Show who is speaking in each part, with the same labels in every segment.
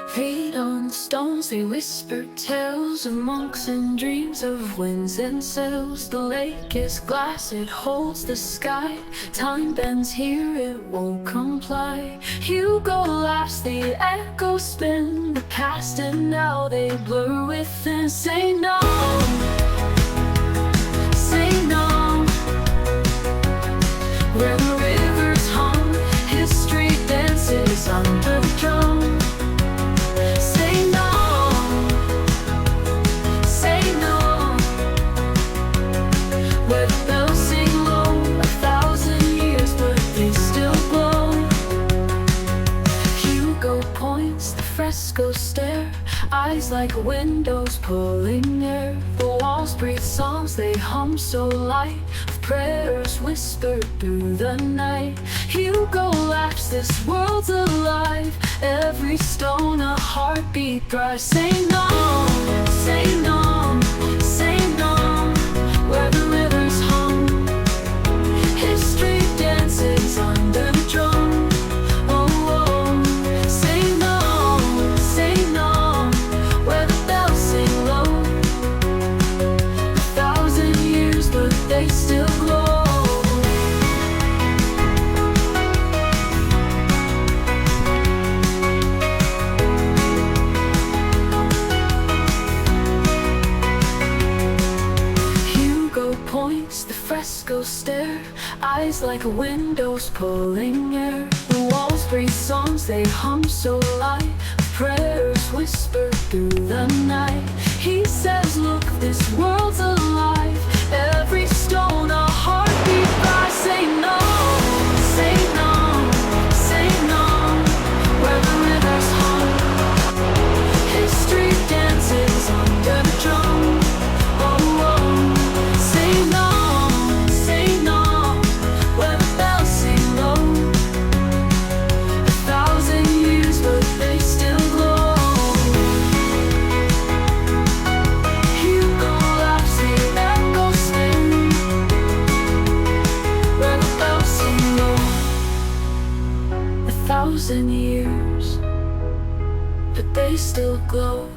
Speaker 1: Feet on stones, they whisper tales of monks and dreams of winds and sails. The lake is glass, it holds the sky. Time bends here, it won't comply. Hugo laughs, the echoes spin. The past and now they blur within. Say no, say no. Where the rivers hum, history dances under the drum. Fresco stare, eyes like windows pulling air. The walls breathe songs, they hum so light, prayers whispered through the night. Hugo laughs, this world's alive, every stone a heartbeat thrives. Say no, say no, say no. Where the rivers hum, history dances under the drum. They still glow. Hugo points, the frescoes stare, eyes like windows pulling air. The walls breathe songs, they hum so light, prayers whisper through the night. He says, look, this world's alive, every stone a heartbeat cries. Say no, say no, say no. Where the rivers hum, history dances under the drum. Oh, oh. Say no, say no. Where the bells sing low, 1,000 years but they still glow. Hugo laughs, the echoes spin. Where the bells sing low, 1,000 years, but they still glow.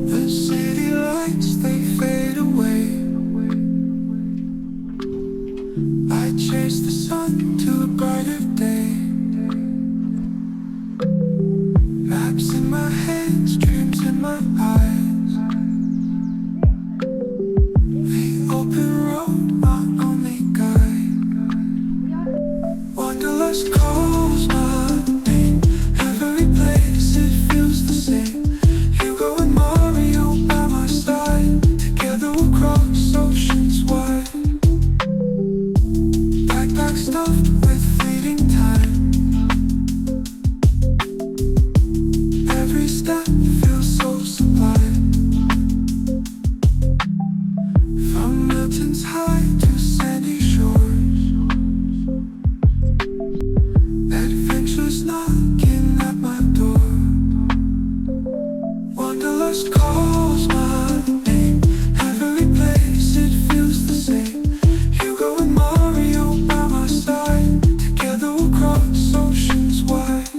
Speaker 2: The city lights, they fade away. I chase the sun to a brighter day. Maps in my hands, dreams in my eyes. The open road, my only guide. Wanderlust calls my name. Every place, it feels the same. Hugo and Mario by my side. Together we'll cross oceans wide. Backpack stuffed with fleeting time. Every step feels so sublime. From mountains high to sandy shores, adventures knocking at my door. Wanderlust calls my name. Every place, it feels the same. Hugo and Mario by my side. Together we'll cross oceans wide.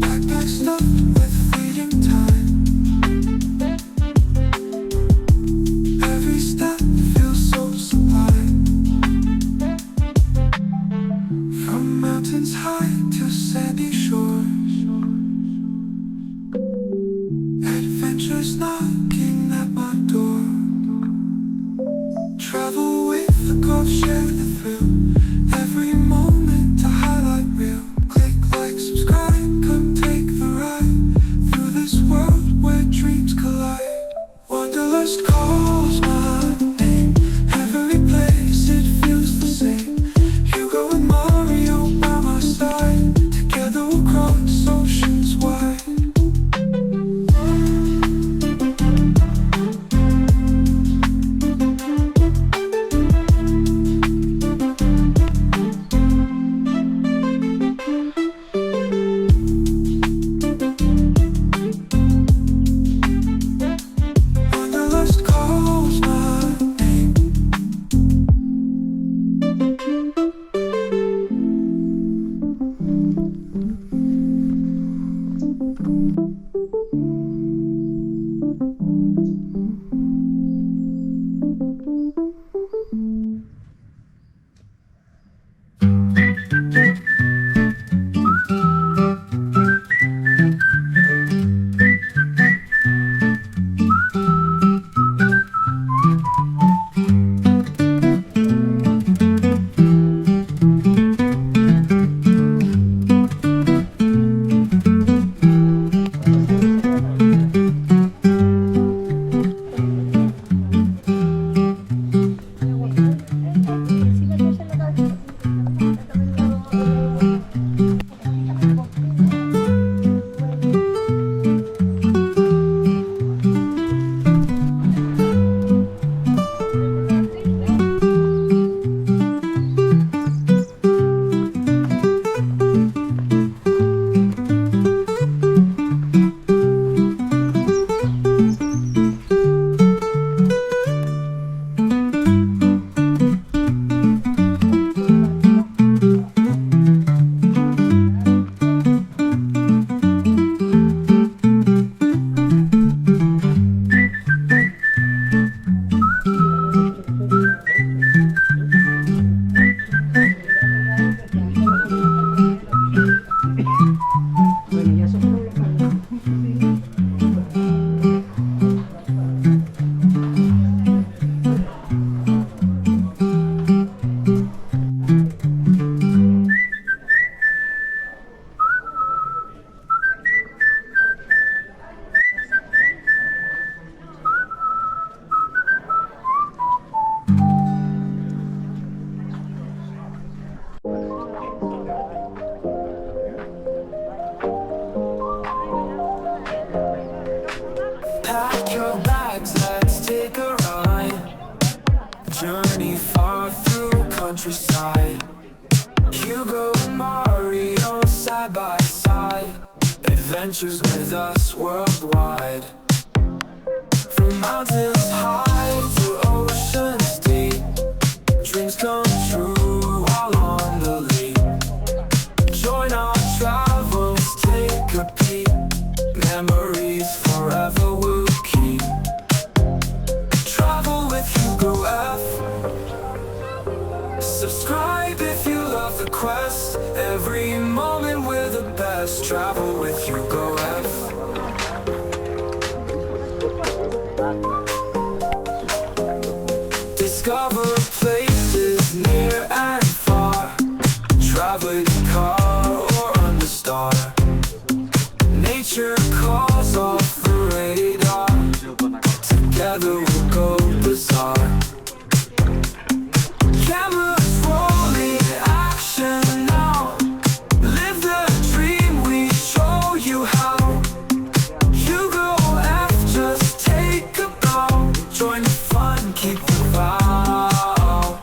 Speaker 2: Backpack stuffed with fleeting time. Every step feels so sublime. From mountains high to sandy shores, adventures knocking at my door. Travel with the Gulf, share the thrill. Every moment a highlight reel. Click, like, subscribe, come take the ride through this world where dreams collide. Wanderlust calls my name. Every place, it feels the same. Hugo and Mario by my side. Together we'll cross oceans wide. Pack your bags, let's take a ride. Journey far through countryside. Hugo and Mario side by side. Adventures with us worldwide. From mountains high to oceans deep. Dreams come true while on the lead. Join our travels, take a peek. Memories forever we'll keep. Travel with Hugo F. Subscribe if you love the quest. Every moment we're the best. Travel with Hugo F. Discover places near and far. Travel in car or under star. Nature calls off the radar. Together we'll go bizarre. Cameras rolling, action now. Live the dream, we show you how. Hugo F, just take a bow. Join the fun, keep the vow.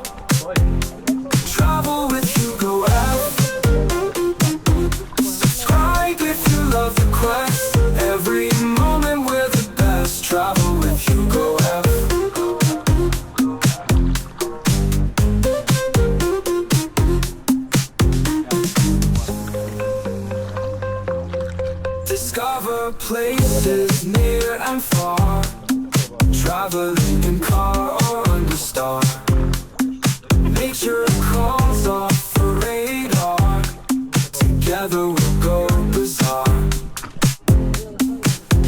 Speaker 2: Travel with Hugo F. Subscribe if you love the quest. Every moment we're the best. Travel with Hugo F. Discover places near and far. Traveling in car or under star. Nature calls off the radar. Together we'll go bizarre.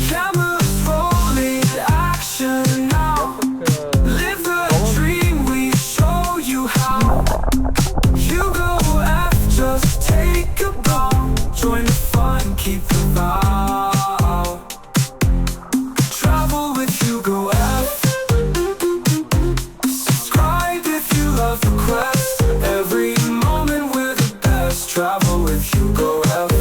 Speaker 2: Cameras rolling, action now. Live the dream, we show you how. Hugo F, just take a bow. Join the fun, keep the vow. Travel with Hugo F. Subscribe if you love the quest. Every moment we're the best. Travel with Hugo F.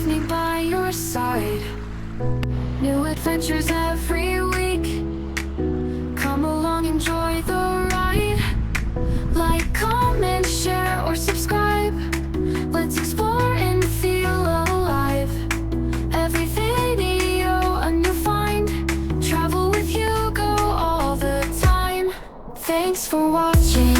Speaker 1: with me by your side. New adventures every week. Come along, enjoy the ride. Like, comment, share, or subscribe. Let's explore and feel alive. Every video a new find. Travel with you, go all the time. Thanks for watching.